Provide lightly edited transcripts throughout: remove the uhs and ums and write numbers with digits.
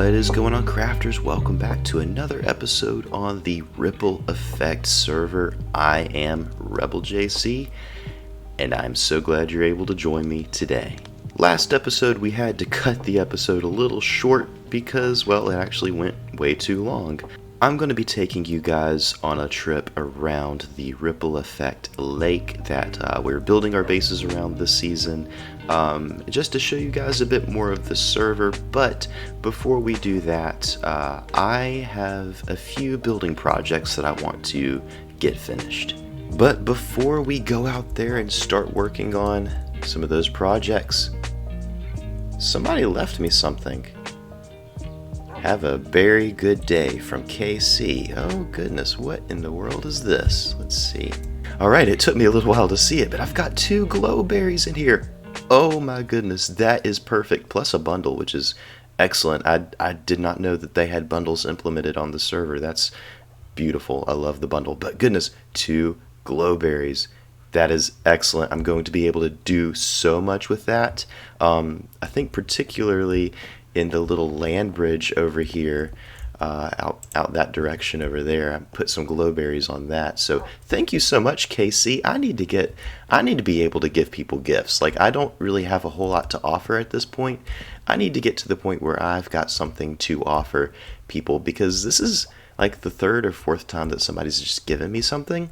What is going on, crafters? Welcome back to another episode on the Ripple Effect server. I am Rebel JC, and I'm so glad you're able to join me today. Last episode, we had to cut the episode a little short because, well, it actually went way too long. I'm going to be taking you guys on a trip around the Ripple Effect lake that we're building our bases around this season, just to show you guys a bit more of the server. But before we do that, I have a few building projects that I want to get finished. But before we go out there and start working on some of those projects, somebody left me something. Have a very good day from KC. Oh goodness, what in the world is this? Let's see. Alright, it took me a little while to see it, but I've got 2 glow berries in here. Oh my goodness, that is perfect. Plus a bundle, which is excellent. I did not know that they had bundles implemented on the server. That's beautiful. I love the bundle. But goodness, 2 glow berries. That is excellent. I'm going to be able to do so much with that. I think particularly in the little land bridge over here, out that direction over there, I put some glowberries on that. So thank you so much, KC. I need to be able to give people gifts. Like, I don't really have a whole lot to offer at this point. I need to get to the point where I've got something to offer people, because this is like the 3rd or 4th time that somebody's just given me something.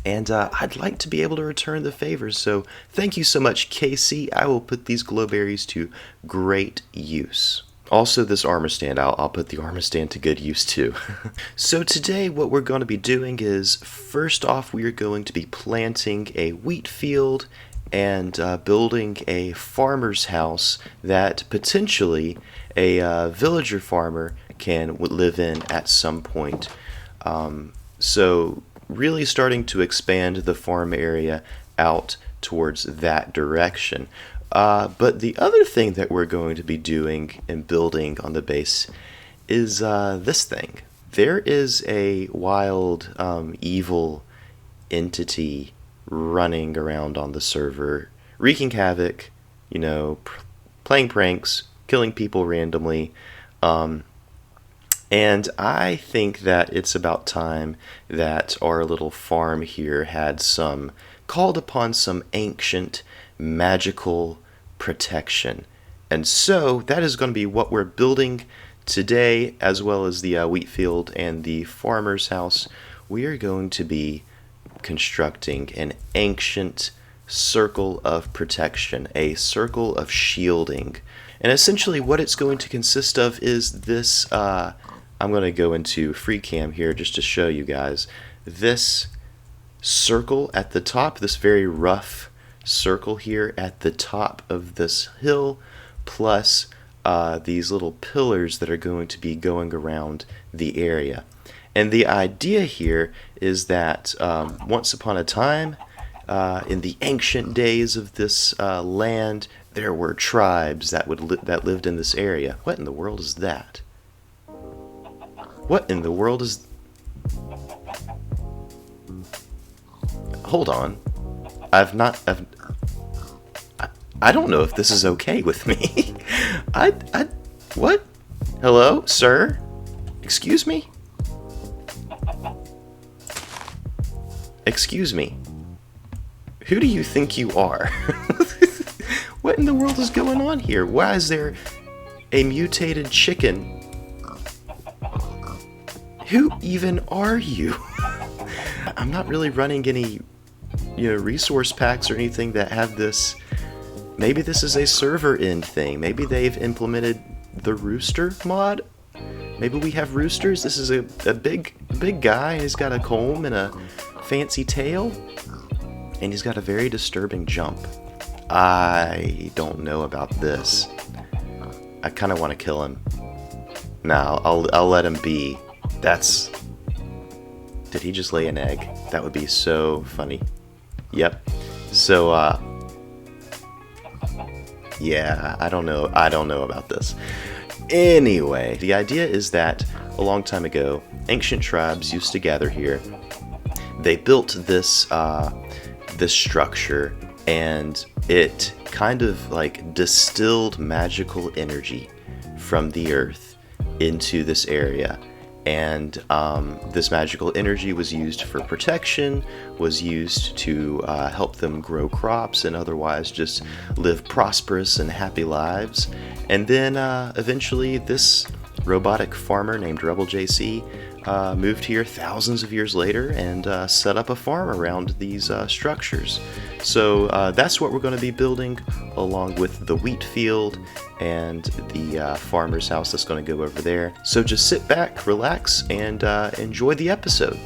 And I'd like to be able to return the favors, so thank you so much, KC. I will put these glowberries to great use. Also, this armor stand, I'll put the armor stand to good use too. So today what we're going to be doing is, first off, we are going to be planting a wheat field and building a farmer's house that potentially a villager farmer can live in at some point. So really starting to expand the farm area out towards that direction. But the other thing that we're going to be doing and building on the base is this thing. There is a wild, evil entity running around on the server, wreaking havoc, playing pranks, killing people randomly. And I think that it's about time that our little farm here had called upon some ancient magical protection. And so that is going to be what we're building today, as well as the wheat field and the farmer's house. We are going to be constructing an ancient circle of protection, a circle of shielding. And essentially what it's going to consist of is this, I'm going to go into free cam here just to show you guys. This circle at the top, this very rough circle here at the top of this hill, plus these little pillars that are going to be going around the area. And the idea here is that once upon a time, in the ancient days of this land, there were tribes that lived in this area. What in the world is that? What in the world is... Hold on. I don't know if this is okay with me. What? Hello, sir? Excuse me? Excuse me. Who do you think you are? What in the world is going on here? Why is there a mutated chicken? Who even are you? I'm not really running any, resource packs or anything that have this. Maybe this is a server end thing. Maybe they've implemented the rooster mod. Maybe we have roosters. This is a big guy. He's got a comb and a fancy tail, and he's got a very disturbing jump. I don't know about this. I kind of want to kill him. No, I'll let him be. Did he just lay an egg? That would be so funny. Yep. So, yeah, I don't know about this. Anyway, the idea is that a long time ago, ancient tribes used to gather here. They built this structure, and it kind of like distilled magical energy from the earth into this area. And this magical energy was used for protection, was used to help them grow crops and otherwise just live prosperous and happy lives. And then eventually this robotic farmer named Rebel JC moved here thousands of years later and set up a farm around these structures. So that's what we're going to be building, along with the wheat field and the farmer's house that's going to go over there. So just sit back, relax, and enjoy the episode.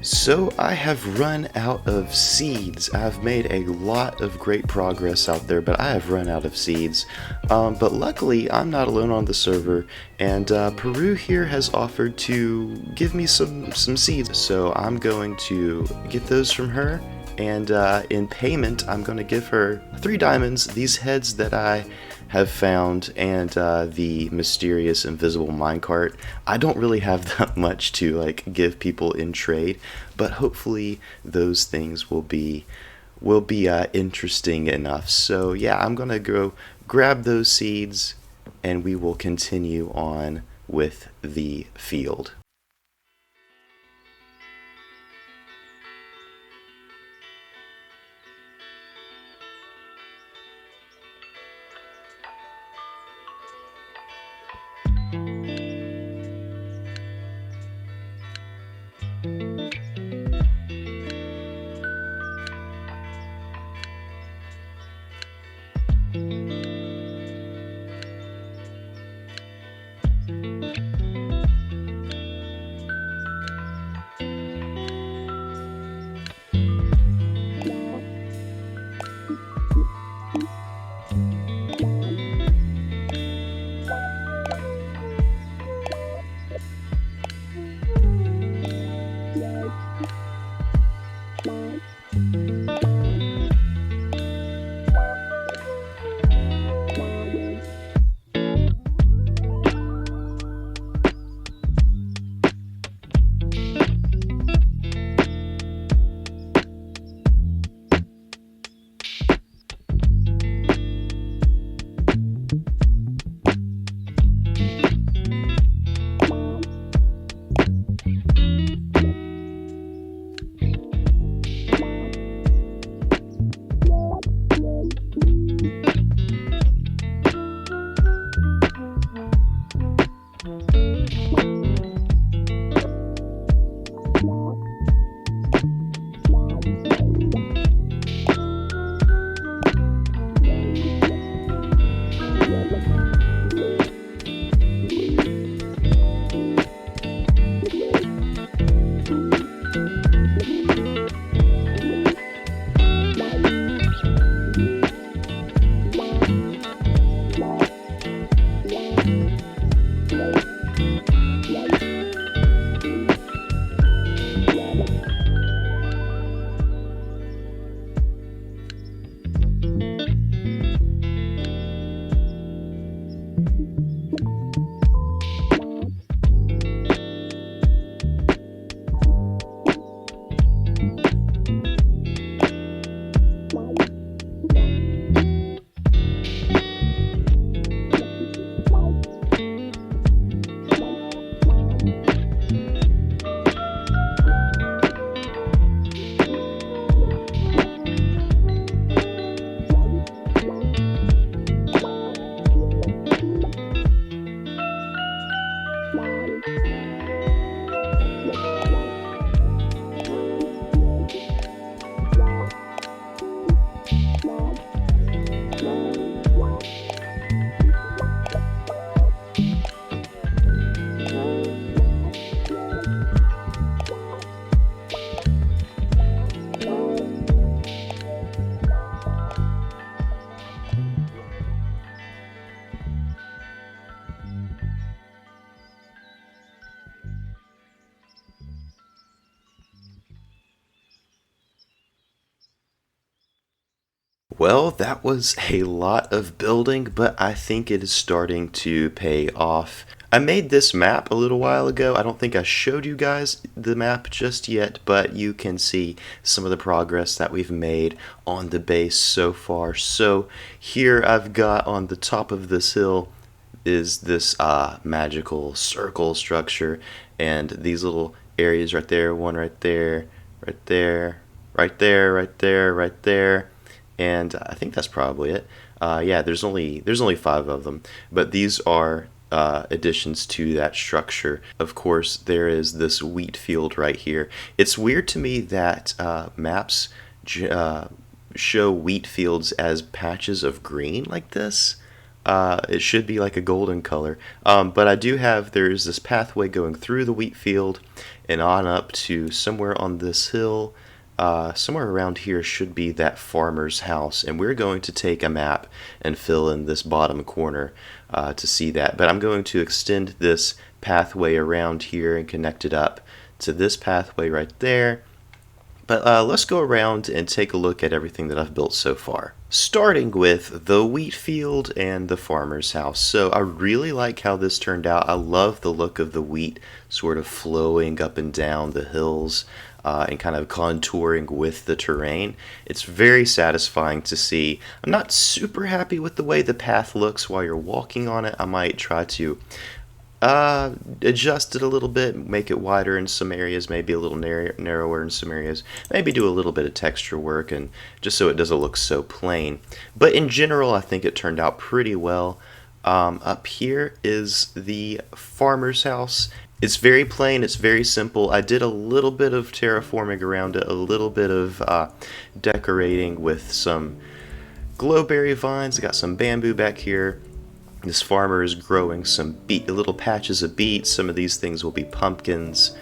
So I have run out of seeds. I've made a lot of great progress out there, but I have run out of seeds. But luckily, I'm not alone on the server, and Peru here has offered to give me some seeds. So I'm going to get those from her, and in payment, I'm going to give her 3 diamonds, these heads that I have found, and the mysterious invisible minecart. I don't really have that much to give people in trade, but hopefully those things will be interesting enough. So yeah, I'm gonna go grab those seeds and we will continue on with the field. Well, that was a lot of building, but I think it is starting to pay off. I made this map a little while ago. I don't think I showed you guys the map just yet, but you can see some of the progress that we've made on the base so far. So here I've got on the top of this hill is this magical circle structure, and these little areas right there, one right there, right there, right there, right there, right there, and I think that's probably it. Yeah, there's only 5 of them, but these are additions to that structure. Of course, there is this wheat field right here. It's weird to me that maps show wheat fields as patches of green like this. It should be like a golden color. But I do have, there's this pathway going through the wheat field and on up to somewhere on this hill. Somewhere around here should be that farmer's house, and we're going to take a map and fill in this bottom corner to see that. But I'm going to extend this pathway around here and connect it up to this pathway right there. But let's go around and take a look at everything that I've built so far. Starting with the wheat field and the farmer's house. So I really like how this turned out. I love the look of the wheat sort of flowing up and down the hills and kind of contouring with the terrain. It's very satisfying to see. I'm not super happy with the way the path looks while you're walking on it. I might try to adjust it a little bit, make it wider in some areas, maybe a little narrower in some areas, maybe do a little bit of texture work, and just so it doesn't look so plain. But in general, I think it turned out pretty well. Up here is the farmer's house. It's very plain, it's very simple. I did a little bit of terraforming around it, a little bit of decorating with some glowberry vines. I got some bamboo back here. This farmer is growing some little patches of beets. Some of these things will be pumpkins.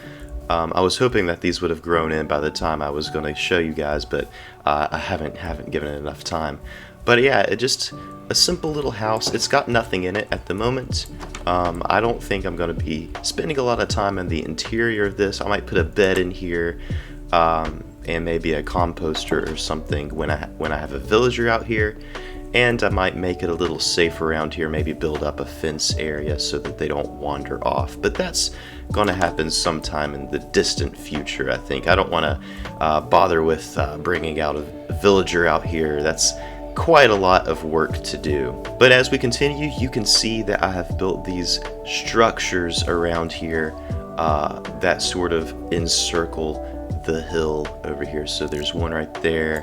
I was hoping that these would have grown in by the time I was going to show you guys, but I haven't given it enough time. But yeah, it just a simple little house. It's got nothing in it at the moment. I don't think I'm going to be spending a lot of time in the interior of this. I might put a bed in here and maybe a composter or something when I have a villager out here. And I might make it a little safe around here, maybe build up a fence area so that they don't wander off. But that's going to happen sometime in the distant future, I think. I don't want to bother with bringing out a villager out here. That's quite a lot of work to do. But as we continue, you can see that I have built these structures around here that sort of encircle the hill over here. So there's one right there.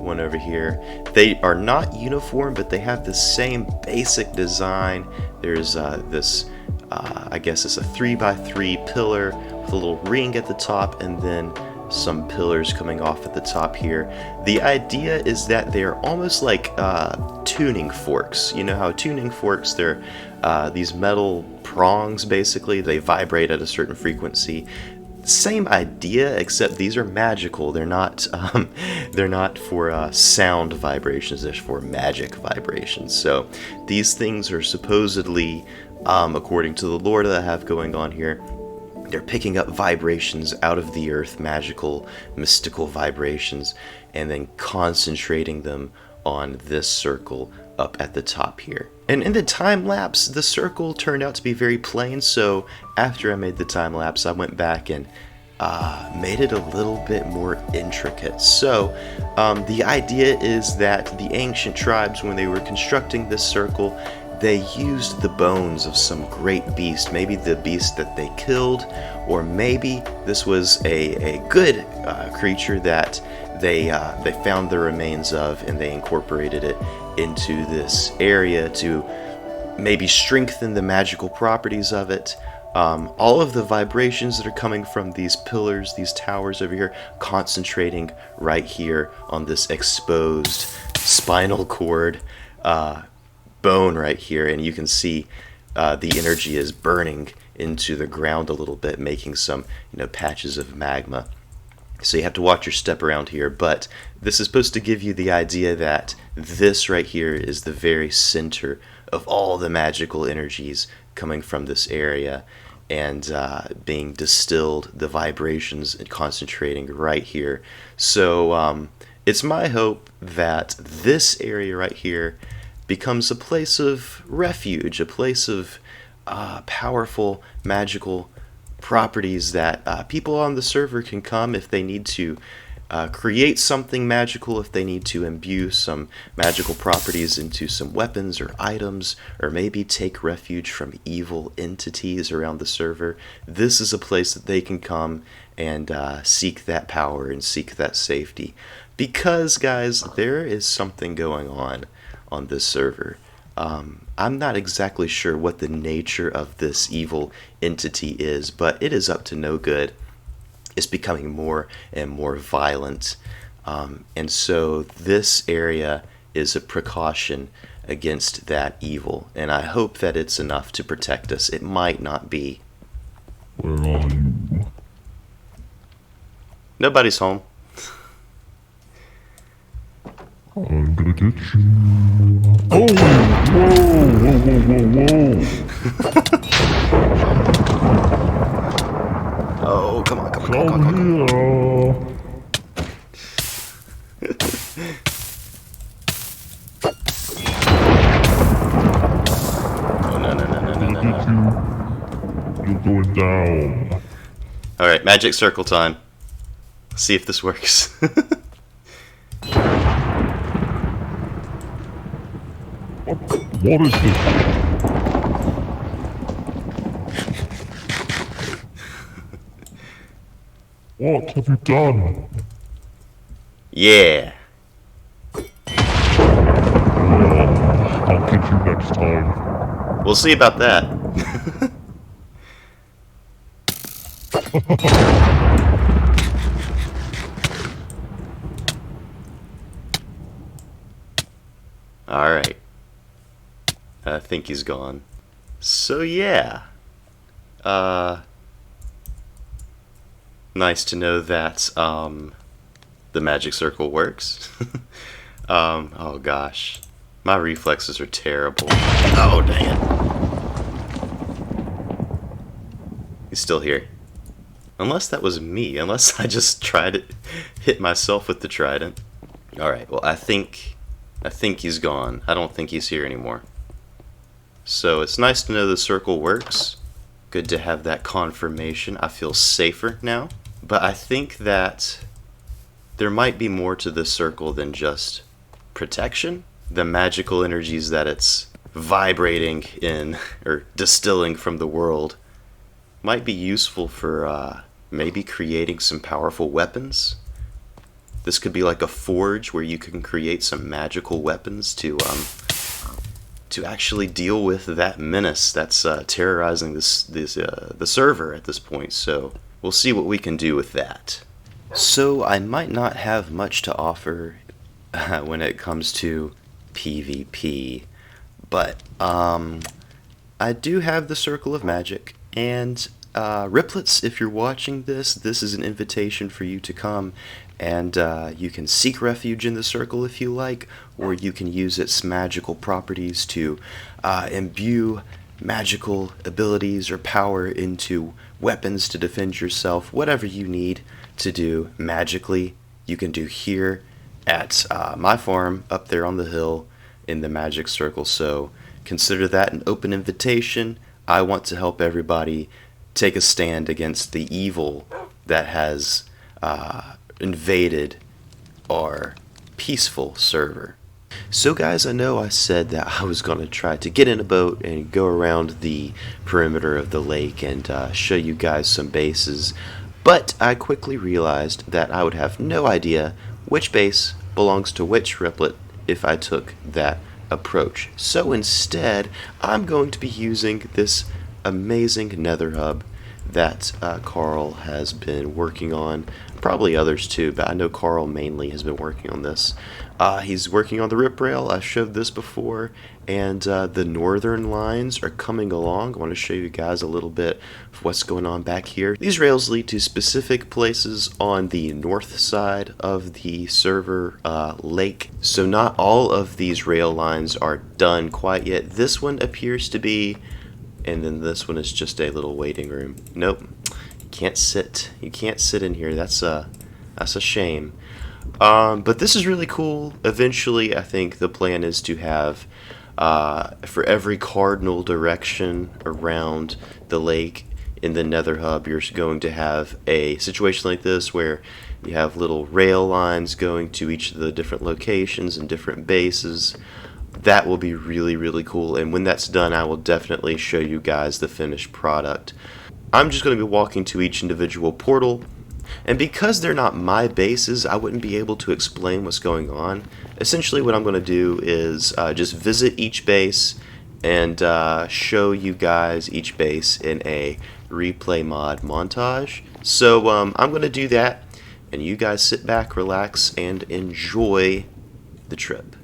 One over here. They are not uniform, but they have the same basic design. There's this, I guess it's a 3x3 pillar with a little ring at the top, and then some pillars coming off at the top here. The idea is that they're almost like tuning forks. You know how tuning forks, they're these metal prongs basically. They vibrate at a certain frequency. Same idea, except these are magical. They're not for sound vibrations. They're for magic vibrations. So these things are supposedly, according to the lore that I have going on here, they're picking up vibrations out of the earth, magical, mystical vibrations, and then concentrating them on this circle up at the top here. And in the time lapse, the circle turned out to be very plain, so after I made the time lapse, I went back and made it a little bit more intricate. So the idea is that the ancient tribes, when they were constructing this circle, they used the bones of some great beast, maybe the beast that they killed, or maybe this was a good creature that they found the remains of, and they incorporated it into this area to maybe strengthen the magical properties of it. All of the vibrations that are coming from these pillars, these towers over here, concentrating right here on this exposed spinal cord bone right here, and you can see the energy is burning into the ground a little bit, making some patches of magma. So you have to watch your step around here, but this is supposed to give you the idea that this right here is the very center of all the magical energies coming from this area and being distilled, the vibrations and concentrating right here. So it's my hope that this area right here becomes a place of refuge, a place of powerful magical properties that people on the server can come if they need to create something magical, if they need to imbue some magical properties into some weapons or items, or maybe take refuge from evil entities around the server, this is a place that they can come and seek that power and seek that safety. Because, guys, there is something going on this server. I'm not exactly sure what the nature of this evil entity is, but it is up to no good. It's becoming more and more violent, and so this area is a precaution against that evil, and I hope that it's enough to protect us. It might not be. Where are you? Nobody's home. I'm gonna get you. Oh! Whoa! Whoa! Oh, come on. Come here! Oh, no. You're going down. Alright, magic circle time. Let's see if this works. What is this? What have you done? Yeah. I'll get you next time. We'll see about that. Alright. I think he's gone. So yeah. Nice to know that the magic circle works. Oh gosh. My reflexes are terrible. Oh dang it. He's still here. Unless that was me. Unless I just tried to hit myself with the trident. Alright, well I think he's gone. I don't think he's here anymore. So it's nice to know the circle works. Good to have that confirmation. I feel safer now. But I think that there might be more to this circle than just protection. The magical energies that it's vibrating in, or distilling from the world, might be useful for maybe creating some powerful weapons. This could be like a forge where you can create some magical weapons to actually deal with that menace that's terrorizing the server at this point. So we'll see what we can do with that. So I might not have much to offer when it comes to PvP, but I do have the Circle of Magic, and Riplets, if you're watching this, this is an invitation for you to come, and you can seek refuge in the circle if you like, or you can use its magical properties to imbue magical abilities or power into weapons to defend yourself. Whatever you need to do magically, you can do here at my farm up there on the hill in the magic circle. So consider that an open invitation. I want to help everybody take a stand against the evil that has invaded our peaceful server. So guys, I know I said that I was going to try to get in a boat and go around the perimeter of the lake and show you guys some bases, but I quickly realized that I would have no idea which base belongs to which Riplet if I took that approach. So instead, I'm going to be using this amazing nether hub that Carl has been working on. Probably others too, but I know Carl mainly has been working on this. He's working on the rip rail. I showed this before, and the northern lines are coming along. I want to show you guys a little bit of what's going on back here. These rails lead to specific places on the north side of the server lake. So not all of these rail lines are done quite yet. This one appears to be, and then this one is just a little waiting room. Nope. Can't sit. You can't sit in here. That's a shame. But this is really cool. Eventually, I think the plan is to have for every cardinal direction around the lake in the Nether Hub, you're going to have a situation like this where You have little rail lines going to each of the different locations and different bases. That will be really, really cool, and when that's done, I will definitely show you guys the finished product. I'm just going to be walking to each individual portal, and because they're not my bases, I wouldn't be able to explain what's going on. Essentially, what I'm going to do is just visit each base and show you guys each base in a replay mod montage. So I'm going to do that, and you guys sit back, relax, and enjoy the trip.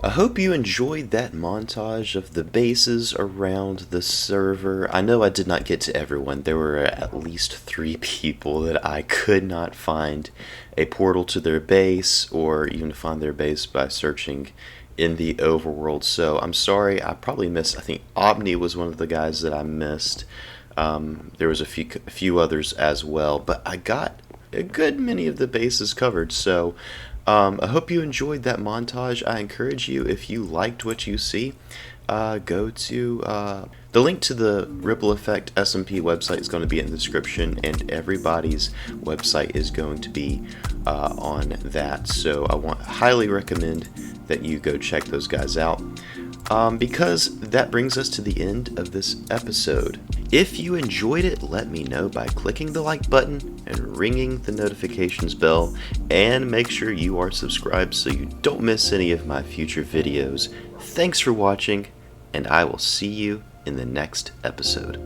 I hope you enjoyed that montage of the bases around the server. I know I did not get to everyone. There were at least 3 people that I could not find a portal to their base, or even find their base by searching in the overworld. So I'm sorry, I probably missed, I think Omni was one of the guys that I missed. There was a few others as well, but I got a good many of the bases covered. So I hope you enjoyed that montage. I encourage you, if you liked what you see, go to the link to the Ripple Effect SMP website is going to be in the description, and everybody's website is going to be on that. So I highly recommend that you go check those guys out. Because that brings us to the end of this episode. If you enjoyed it, let me know by clicking the like button and ringing the notifications bell, and make sure you are subscribed so you don't miss any of my future videos. Thanks for watching, and I will see you in the next episode.